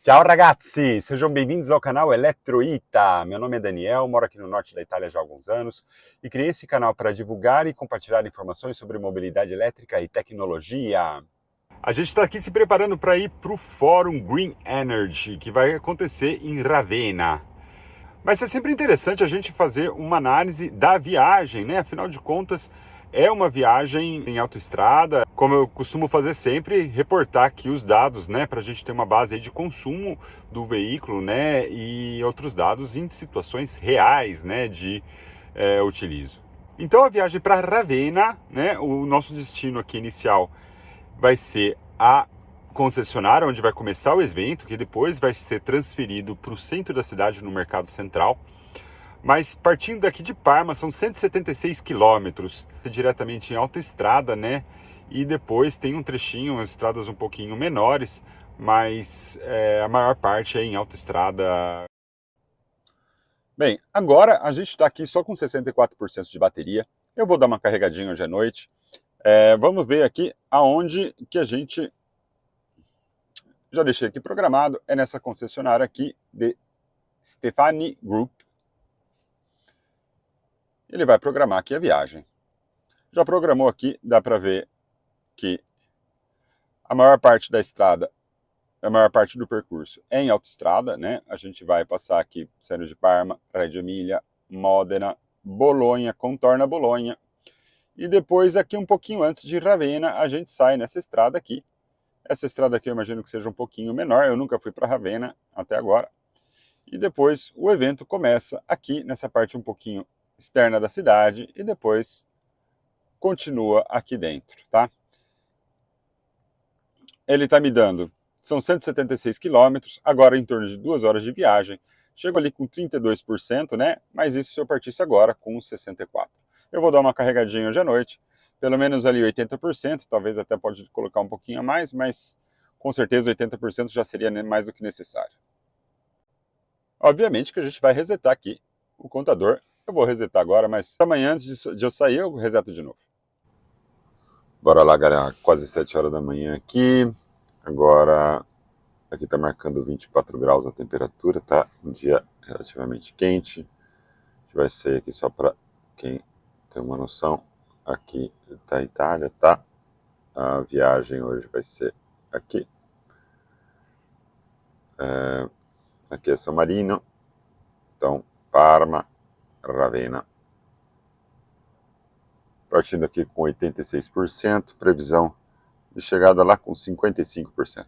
Ciao ragazzi, sejam bem-vindos ao canal Eletroita. Meu nome é Daniel, moro aqui no norte da Itália já há alguns anos e criei esse canal para divulgar e compartilhar informações sobre mobilidade elétrica e tecnologia. A gente está aqui se preparando para ir para o Fórum Green Energy, que vai acontecer em Ravenna. Mas é sempre interessante a gente fazer uma análise da viagem, né? Afinal de contas, é uma viagem em autoestrada, como eu costumo fazer sempre, reportar aqui os dados, né? Para a gente ter uma base aí de consumo do veículo, né? E outros dados em situações reais, né? De utilizo. Então a viagem para Ravenna, né? O nosso destino aqui inicial vai ser a concessionária onde vai começar o evento, que depois vai ser transferido para o centro da cidade, no Mercado Central. Mas partindo daqui de Parma, são 176 quilômetros, diretamente em autoestrada, né? E depois tem um trechinho, as estradas um pouquinho menores, mas a maior parte é em autoestrada. Bem, agora a gente está aqui só com 64% de bateria. Eu vou dar uma carregadinha hoje à noite. Vamos ver aqui aonde que a gente já deixei aqui programado. É nessa concessionária aqui de Stefani Group. Ele vai programar aqui a viagem. Já programou aqui, dá para ver que a maior parte da estrada, a maior parte do percurso é em autoestrada, né? A gente vai passar aqui saindo de Parma, Reggio Emilia, Modena, Bolonha, contorna Bolonha. E depois aqui um pouquinho antes de Ravenna, a gente sai nessa estrada aqui. Essa estrada aqui eu imagino que seja um pouquinho menor, eu nunca fui para Ravenna até agora. E depois o evento começa aqui nessa parte um pouquinho externa da cidade e depois continua aqui dentro, tá? Ele está me dando, são 176 quilômetros, agora em torno de 2 horas de viagem. Chego ali com 32%, né? Mas isso se eu partisse agora com 64%. Eu vou dar uma carregadinha hoje à noite, pelo menos ali 80%, talvez até pode colocar um pouquinho a mais, mas com certeza 80% já seria mais do que necessário. Obviamente que a gente vai resetar aqui o contador. Eu vou resetar agora, mas amanhã antes de eu sair eu reseto de novo. Bora lá, galera. Quase 7 horas da manhã aqui. Agora, aqui tá marcando 24 graus a temperatura, tá? Um dia relativamente quente. A gente vai sair aqui só para quem tem uma noção. Aqui tá a Itália, tá? A viagem hoje vai ser aqui. Aqui é San Marino. Então, Parma, Ravenna. Partindo aqui com 86%, previsão de chegada lá com 55%.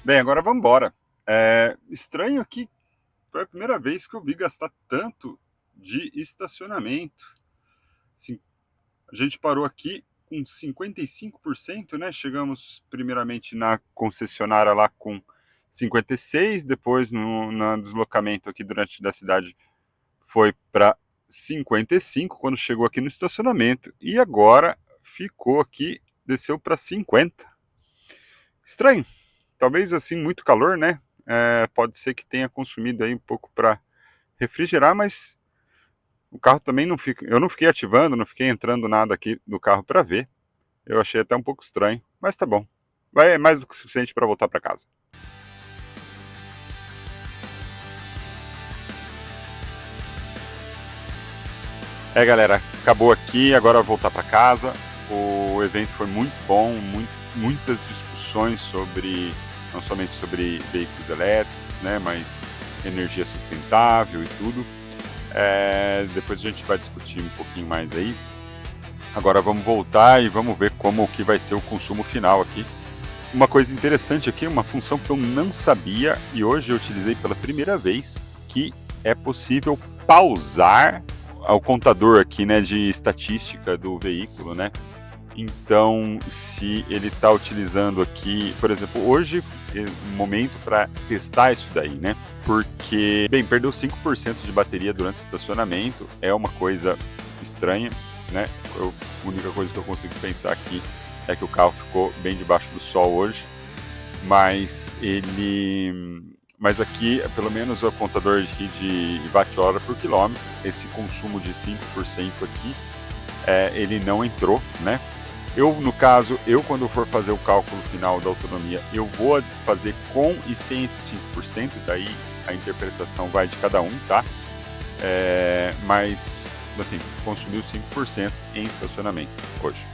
Bem, agora vamos embora. Estranho que foi a primeira vez que eu vi gastar tanto de estacionamento. Sim, a gente parou aqui com 55%, né? Chegamos primeiramente na concessionária lá com 56%, depois no deslocamento aqui durante da cidade foi para 55% quando chegou aqui no estacionamento. E agora ficou aqui, desceu para 50%. Estranho. Talvez assim, muito calor, né? Pode ser que tenha consumido aí um pouco para refrigerar, mas o carro também não fica. Eu não fiquei ativando, não fiquei entrando nada aqui do carro para ver. Eu achei até um pouco estranho, mas tá bom. É mais do que o suficiente para voltar para casa. Galera, acabou aqui, agora eu vou voltar para casa. O evento foi muito bom, muitas discussões sobre, não somente sobre veículos elétricos, né, mas energia sustentável e tudo. Depois a gente vai discutir um pouquinho mais aí. Agora vamos voltar e vamos ver como que vai ser o consumo final aqui. Uma coisa interessante aqui, uma função que eu não sabia e hoje eu utilizei pela primeira vez, que é possível pausar o contador aqui, né, de estatística do veículo, né? Então, se ele está utilizando aqui, por exemplo, hoje é um momento para testar isso daí, né? Porque, bem, perdeu 5% de bateria durante o estacionamento é uma coisa estranha, né? A única coisa que eu consigo pensar aqui é que o carro ficou bem debaixo do sol hoje, mas aqui, pelo menos o contador aqui de watt-hora por quilômetro, esse consumo de 5% aqui, ele não entrou, né? No caso, quando for fazer o cálculo final da autonomia, eu vou fazer com e sem esse 5%, daí a interpretação vai de cada um, tá? Mas, assim, consumiu 5% em estacionamento hoje.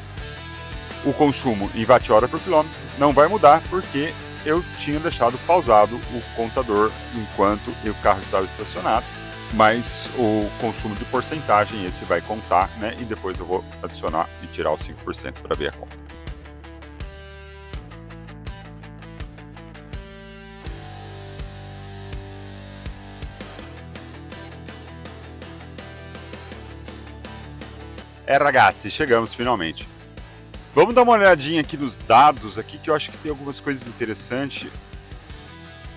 O consumo em watt-hora por quilômetro não vai mudar, porque eu tinha deixado pausado o contador enquanto o carro estava estacionado, mas o consumo de porcentagem esse vai contar, né? E depois eu vou adicionar e tirar os 5% para ver a conta. Ragazzi, chegamos finalmente. Vamos dar uma olhadinha aqui nos dados aqui, que eu acho que tem algumas coisas interessantes,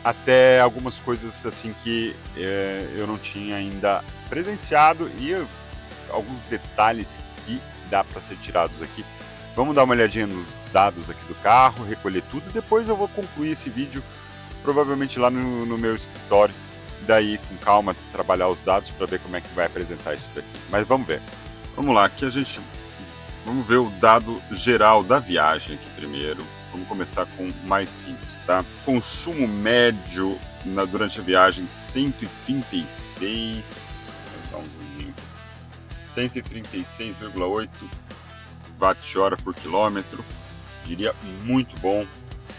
até algumas coisas assim que eu não tinha ainda presenciado e alguns detalhes que dá para ser tirados aqui. Vamos dar uma olhadinha nos dados aqui do carro, recolher tudo, e depois eu vou concluir esse vídeo provavelmente lá no meu escritório, daí com calma trabalhar os dados para ver como é que vai apresentar isso daqui. Mas vamos ver. Vamos lá, aqui vamos ver o dado geral da viagem aqui primeiro. Vamos começar com o mais simples, tá? Consumo médio durante a viagem 136,8 watt-hora por quilômetro. Diria muito bom.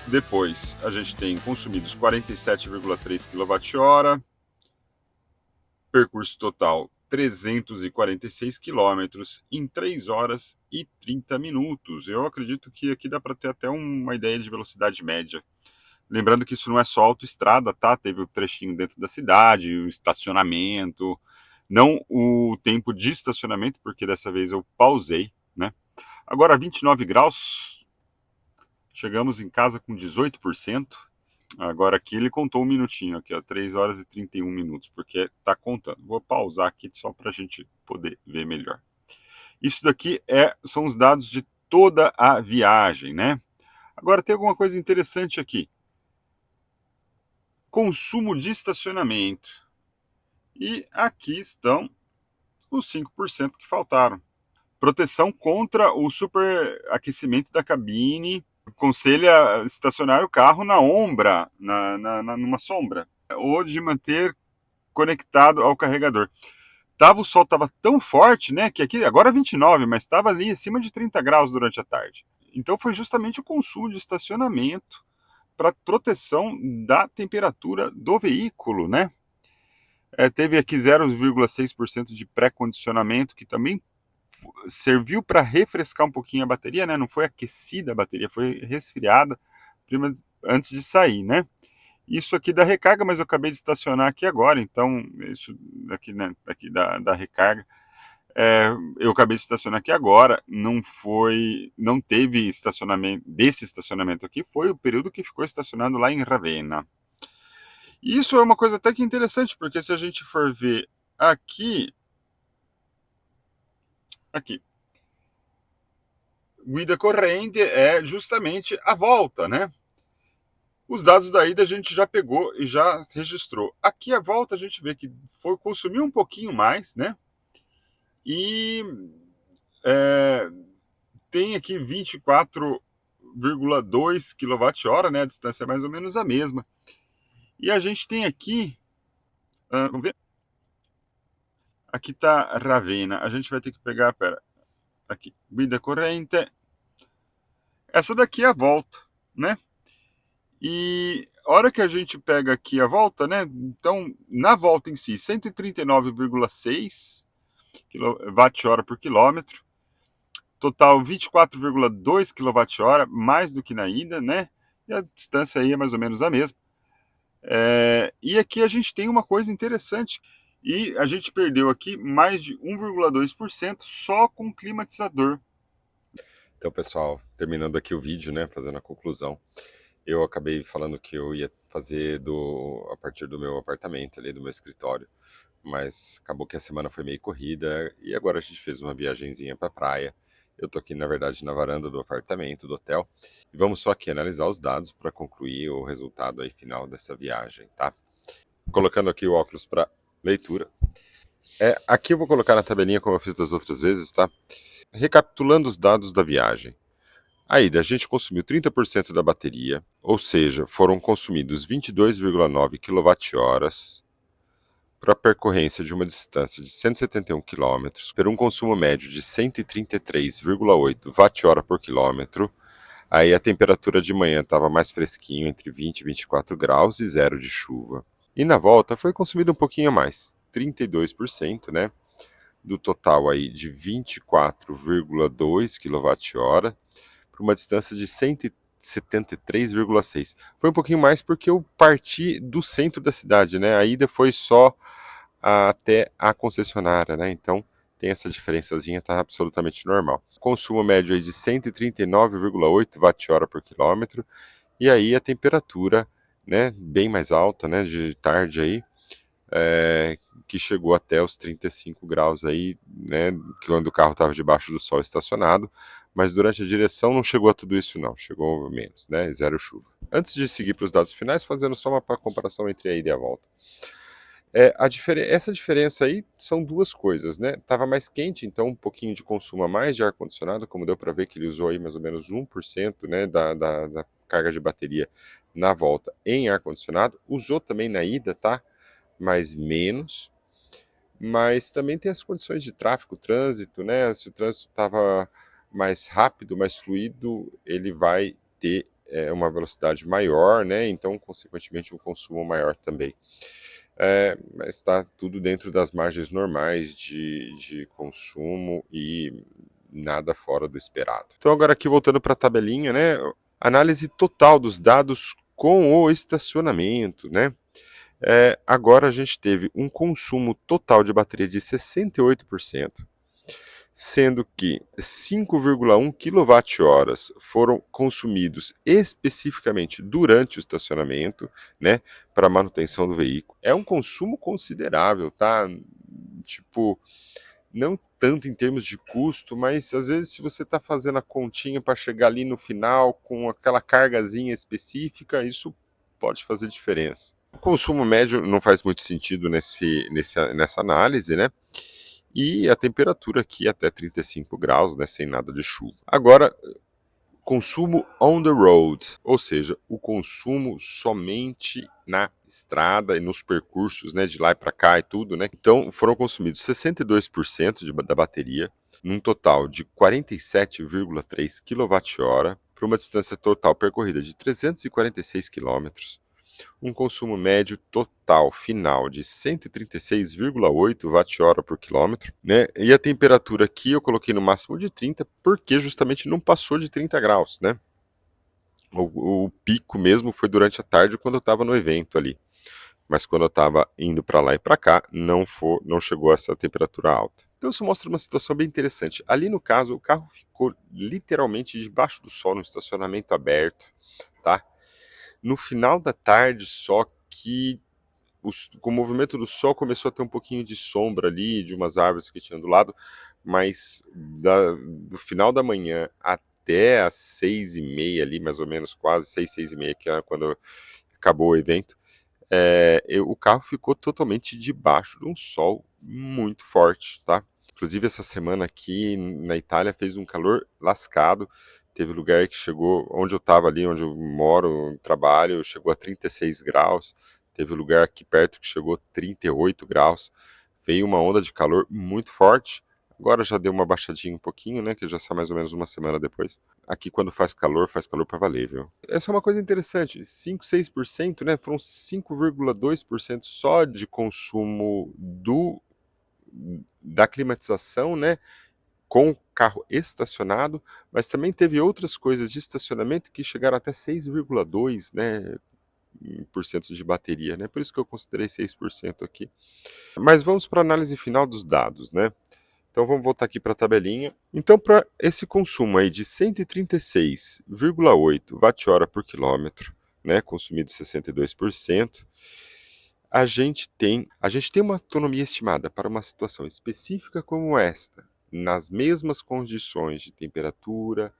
Depois a gente tem consumidos 47,3 kWh. Percurso total 346 quilômetros em 3 horas e 30 minutos. Eu acredito que aqui dá para ter até uma ideia de velocidade média. Lembrando que isso não é só autoestrada, tá? Teve o trechinho dentro da cidade, o estacionamento, não o tempo de estacionamento, porque dessa vez eu pausei, né? Agora 29 graus, chegamos em casa com 18%. Agora aqui ele contou um minutinho, aqui, ó, 3 horas e 31 minutos, porque tá contando. Vou pausar aqui só para a gente poder ver melhor. Isso daqui são os dados de toda a viagem, né? Agora tem alguma coisa interessante aqui. Consumo de estacionamento. E aqui estão os 5% que faltaram. Proteção contra o superaquecimento da cabine. Aconselha estacionar o carro na ombra, numa sombra, ou de manter conectado ao carregador. O sol estava tão forte, né, que aqui agora é 29, mas estava ali acima de 30 graus durante a tarde. Então foi justamente o consumo de estacionamento para proteção da temperatura do veículo, né? Teve aqui 0,6% de pré-condicionamento, que também serviu para refrescar um pouquinho a bateria, né? Não foi aquecida a bateria, foi resfriada antes de sair, né? Isso aqui da recarga, mas eu acabei de estacionar aqui agora, então isso aqui, né, aqui da recarga, eu acabei de estacionar aqui agora, não teve estacionamento, desse estacionamento aqui, foi o período que ficou estacionado lá em Ravenna. Isso é uma coisa até que interessante, porque se a gente for ver aqui, guida corrente é justamente a volta, né? Os dados da ida a gente já pegou e já registrou. Aqui a volta a gente vê que consumiu um pouquinho mais, né? E tem aqui 24,2 kWh, né? A distância é mais ou menos a mesma. E a gente tem aqui, vamos ver? Aqui está Ravenna. A gente vai ter que pegar, pera, aqui, guida corrente. Essa daqui é a volta, né? E a hora que a gente pega aqui a volta, né? Então, na volta em si, 139,6 kWh por quilômetro. Total 24,2 kWh, mais do que na ida, né? E a distância aí é mais ou menos a mesma. E aqui a gente tem uma coisa interessante. E a gente perdeu aqui mais de 1,2% só com climatizador. Então, pessoal, terminando aqui o vídeo, né? Fazendo a conclusão. Eu acabei falando que eu ia fazer a partir do meu apartamento ali, do meu escritório. Mas acabou que a semana foi meio corrida e agora a gente fez uma viagenzinha para a praia. Eu tô aqui, na verdade, na varanda do apartamento, do hotel, e vamos só aqui analisar os dados para concluir o resultado aí final dessa viagem, tá? Colocando aqui o óculos para leitura. Aqui eu vou colocar na tabelinha como eu fiz das outras vezes, tá? Recapitulando os dados da viagem. A ida, a gente consumiu 30% da bateria, ou seja, foram consumidos 22,9 kWh para a percorrência de uma distância de 171 km, por um consumo médio de 133,8 Wh por quilômetro. Aí a temperatura de manhã estava mais fresquinho, entre 20 e 24 graus e zero de chuva. E na volta foi consumido um pouquinho a mais, 32%, né? Do total aí de 24,2 kWh, para uma distância de 173,6. Foi um pouquinho mais porque eu parti do centro da cidade, né? A ida foi só até a concessionária, né? Então tem essa diferençazinha, tá absolutamente normal. Consumo médio aí de 139,8 Wh por quilômetro, e aí a temperatura, né, bem mais alta, né, de tarde aí, que chegou até os 35 graus aí, né, quando o carro estava debaixo do sol estacionado, mas durante a direção não chegou a tudo isso não, chegou menos, né, zero chuva. Antes de seguir para os dados finais, fazendo só uma comparação entre a ida e a volta. Essa diferença aí são duas coisas, né? Tava mais quente, então um pouquinho de consumo a mais de ar-condicionado, como deu para ver que ele usou aí mais ou menos 1%, né, da carga de bateria na volta em ar-condicionado. Usou também na ida, tá? Mas menos. Mas também tem as condições de tráfego, trânsito, né? Se o trânsito estava mais rápido, mais fluido, ele vai ter uma velocidade maior, né? Então, consequentemente, um consumo maior também. Mas está tudo dentro das margens normais de consumo e nada fora do esperado. Então agora aqui voltando para a tabelinha, né? Análise total dos dados com o estacionamento, né? Agora a gente teve um consumo total de bateria de 68%, sendo que 5,1 kWh foram consumidos especificamente durante o estacionamento, né, para manutenção do veículo. É um consumo considerável, tá? Tipo, não tanto em termos de custo, mas às vezes se você está fazendo a continha para chegar ali no final com aquela cargazinha específica, isso pode fazer diferença. O consumo médio não faz muito sentido nessa análise, né? E a temperatura aqui até 35 graus, né, sem nada de chuva. Agora, consumo on the road, ou seja, o consumo somente na estrada e nos percursos, né, de lá para cá e tudo, né? Então, foram consumidos 62% da bateria, num total de 47,3 kWh, para uma distância total percorrida de 346 quilômetros, um consumo médio total final de 136,8 Wh por quilômetro, né? E a temperatura aqui eu coloquei no máximo de 30, porque justamente não passou de 30 graus, né? O pico mesmo foi durante a tarde, quando eu estava no evento ali. Mas quando eu estava indo para lá e para cá, não chegou a essa temperatura alta. Então isso mostra uma situação bem interessante. Ali no caso, o carro ficou literalmente debaixo do sol, no estacionamento aberto, tá? No final da tarde, só que com o movimento do sol começou a ter um pouquinho de sombra ali, de umas árvores que tinham do lado, mas do final da manhã até às 6h30 ali, mais ou menos, quase 6h30, que é quando acabou o evento, o carro ficou totalmente debaixo de um sol muito forte, tá? Inclusive essa semana aqui na Itália fez um calor lascado. Teve lugar que chegou, onde eu estava ali, onde eu moro, trabalho, chegou a 36 graus. Teve lugar aqui perto que chegou a 38 graus. Veio uma onda de calor muito forte. Agora já deu uma baixadinha um pouquinho, né? Que já está mais ou menos uma semana depois. Aqui quando faz calor para valer, viu? Essa é uma coisa interessante. 5, 6%, né? Foram 5,2% só de consumo da climatização, né? Com o carro estacionado, mas também teve outras coisas de estacionamento que chegaram até 6,2%, né? Por cento de bateria, né? Por isso que eu considerei 6% aqui. Mas vamos para a análise final dos dados, né? Então vamos voltar aqui para a tabelinha. Então, para esse consumo aí de 136,8 watt-hora por quilômetro, né, consumido 62%, a gente tem uma autonomia estimada para uma situação específica como esta, nas mesmas condições de temperatura,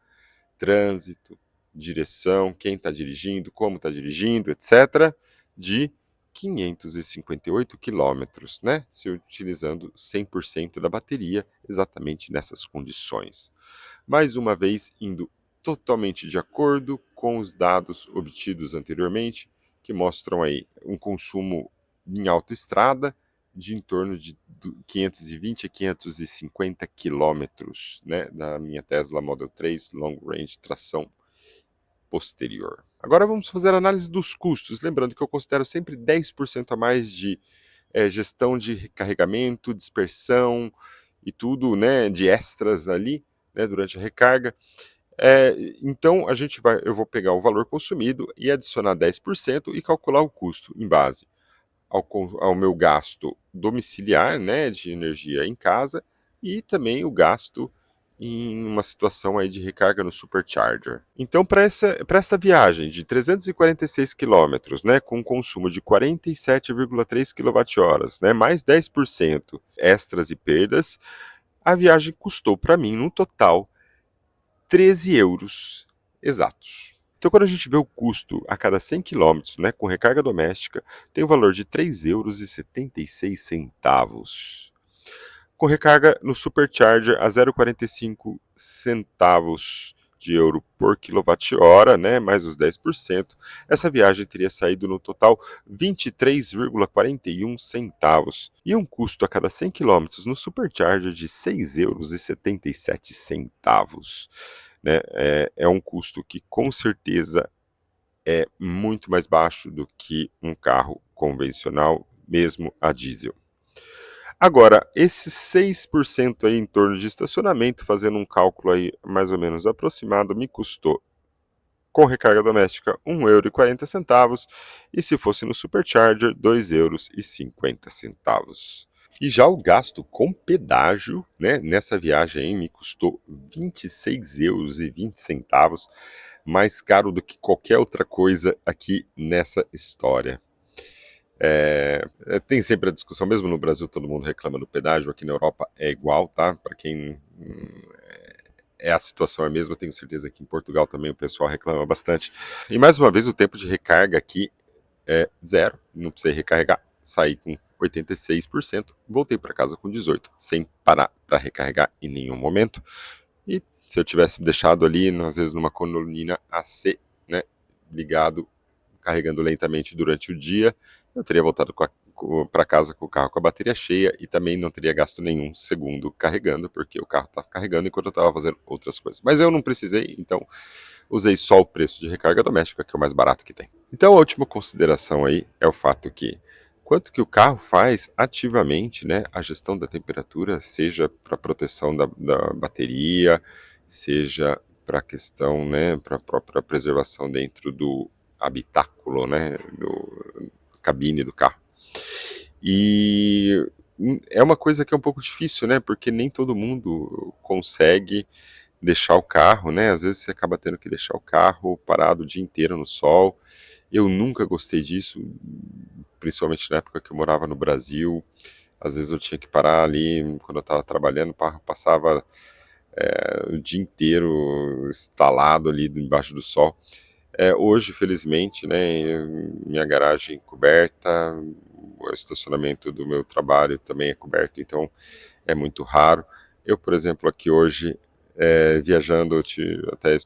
trânsito, direção, quem está dirigindo, como está dirigindo, etc., de 558 quilômetros, né? Se utilizando 100% da bateria, exatamente nessas condições. Mais uma vez, indo totalmente de acordo com os dados obtidos anteriormente, que mostram aí um consumo em autoestrada de em torno de 520 a 550 quilômetros, né, da minha Tesla Model 3 Long Range tração posterior. Agora vamos fazer a análise dos custos, lembrando que eu considero sempre 10% a mais de gestão de carregamento, dispersão e tudo, né, de extras ali, né, durante a recarga. Então eu vou pegar o valor consumido e adicionar 10% e calcular o custo em base ao meu gasto domiciliar, né, de energia em casa, e também o gasto em uma situação aí de recarga no Supercharger. Então, para esta viagem de 346 quilômetros, né, com um consumo de 47,3 kWh, né, mais 10% extras e perdas, a viagem custou para mim, no total, 13 euros exatos. Então, quando a gente vê o custo a cada 100 km, né, com recarga doméstica, tem o valor de 3,76 euros. Com recarga no Supercharger a 0,45 centavos de euro por quilowatt-hora, né, mais os 10%, essa viagem teria saído no total 23,41 centavos e um custo a cada 100 km no Supercharger de 6,77 euros. Né? É um custo que com certeza é muito mais baixo do que um carro convencional, mesmo a diesel. Agora, esses 6% aí em torno de estacionamento, fazendo um cálculo aí mais ou menos aproximado, me custou, com recarga doméstica, 1,40 € e se fosse no Supercharger, 2,50 €. E já o gasto com pedágio, né, nessa viagem aí, me custou 26,20 €, mais caro do que qualquer outra coisa aqui nessa história. Tem sempre a discussão, mesmo no Brasil todo mundo reclama do pedágio, aqui na Europa é igual, tá? Para quem a situação é a mesma, tenho certeza que em Portugal também o pessoal reclama bastante. E mais uma vez o tempo de recarga aqui é zero, não precisei recarregar, saí com 86%, voltei para casa com 18%, sem parar para recarregar em nenhum momento. E se eu tivesse deixado ali, às vezes numa coluna AC, né, ligado, carregando lentamente durante o dia, eu teria voltado para casa com o carro com a bateria cheia e também não teria gasto nenhum segundo carregando, porque o carro estava carregando enquanto eu estava fazendo outras coisas. Mas eu não precisei, então usei só o preço de recarga doméstica, que é o mais barato que tem. Então a última consideração aí é o fato que quanto que o carro faz ativamente, né, a gestão da temperatura, seja para proteção da bateria, seja para a questão, né, para a própria preservação dentro do habitáculo, né, do cabine do carro. E é uma coisa que é um pouco difícil, né, porque nem todo mundo consegue deixar o carro, né, às vezes você acaba tendo que deixar o carro parado o dia inteiro no sol. Eu nunca gostei disso, principalmente na época que eu morava no Brasil. Às vezes eu tinha que parar ali, quando eu estava trabalhando, o carro passava o dia inteiro instalado ali embaixo do sol. Hoje, felizmente, né, minha garagem coberta, o estacionamento do meu trabalho também é coberto, então é muito raro. Eu, por exemplo, aqui hoje, viajando, até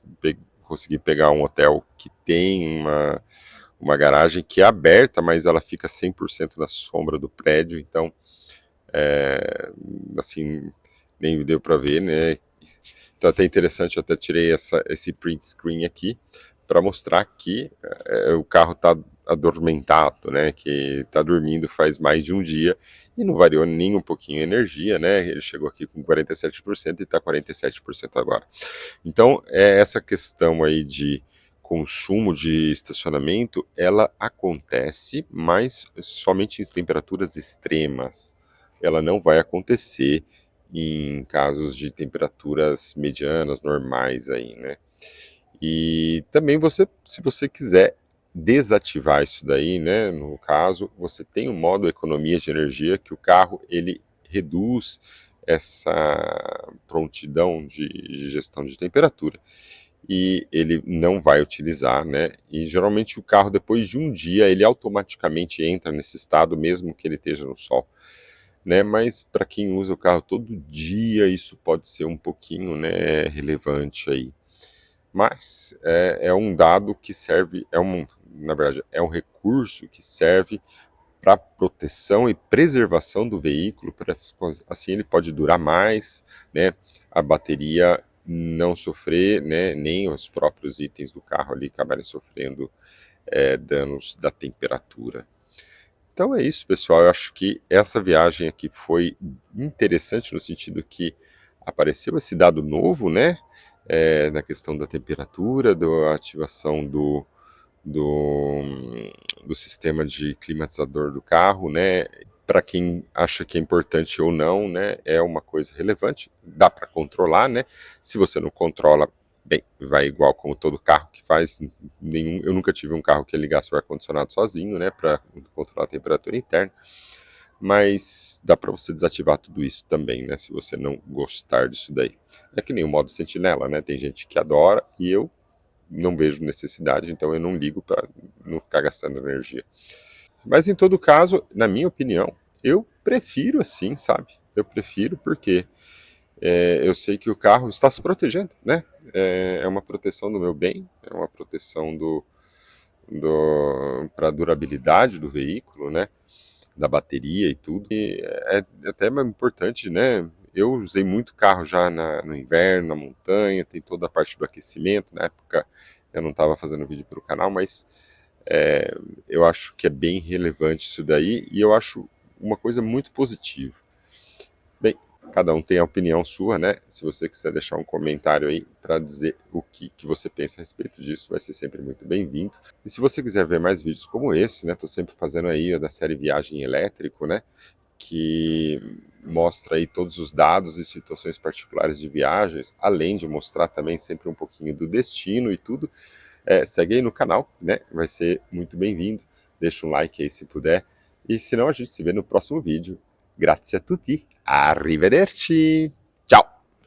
consegui pegar um hotel que tem uma garagem que é aberta, mas ela fica 100% na sombra do prédio, então, é, assim, nem deu para ver, né? Então, até interessante, eu até tirei esse print screen aqui para mostrar que o carro está adormentado, né? Que está dormindo faz mais de um dia e não variou nem um pouquinho a energia, né? Ele chegou aqui com 47% e está 47% agora. Então, essa questão aí de consumo de estacionamento, ela acontece, mas somente em temperaturas extremas. Ela não vai acontecer em casos de temperaturas medianas, normais aí, né? E também você, se você quiser desativar isso daí, né, no caso, você tem um modo economia de energia que o carro ele reduz essa prontidão de gestão de temperatura e ele não vai utilizar, né? E geralmente o carro depois de um dia ele automaticamente entra nesse estado mesmo que ele esteja no sol, né? Mas para quem usa o carro todo dia isso pode ser um pouquinho, né, relevante aí. Mas é um dado que serve, na verdade, é um recurso que serve para proteção e preservação do veículo, assim ele pode durar mais, né? A bateria não sofrer, né? Nem os próprios itens do carro ali acabarem sofrendo danos da temperatura. Então é isso, pessoal. Eu acho que essa viagem aqui foi interessante no sentido que apareceu esse dado novo, né? Na questão da temperatura, da ativação do, do sistema de climatizador do carro, né? Para quem acha que é importante ou não, né? É uma coisa relevante. Dá para controlar, né? Se você não controla, bem, vai igual como todo carro que faz. Eu nunca tive um carro que ligasse o ar-condicionado sozinho, né? Para controlar a temperatura interna. Mas dá para você desativar tudo isso também, né? Se você não gostar disso daí. É que nem o modo sentinela, né? Tem gente que adora e eu não vejo necessidade, então eu não ligo para não ficar gastando energia. Mas em todo caso, na minha opinião, eu prefiro assim, sabe? Eu prefiro porque eu sei que o carro está se protegendo, né? É uma proteção do meu bem, é uma proteção para a durabilidade do veículo, né? Da bateria e tudo. E é até importante, né? Eu usei muito carro já no inverno, na montanha, tem toda a parte do aquecimento. Na época eu não estava fazendo vídeo para o canal, mas é, eu acho que é bem relevante isso daí e eu acho uma coisa muito positiva. Bem, cada um tem a opinião sua, né? Se você quiser deixar um comentário aí para dizer o que você pensa a respeito disso, vai ser sempre muito bem-vindo. E se você quiser ver mais vídeos como esse, né? Tô sempre fazendo aí da série Viagem Elétrico, né? Que mostra aí todos os dados e situações particulares de viagens, além de mostrar também sempre um pouquinho do destino e tudo. Segue aí no canal, né? Vai ser muito bem-vindo. Deixa um like aí se puder. E se não, a gente se vê no próximo vídeo. Grazie a tutti. Arrivederci!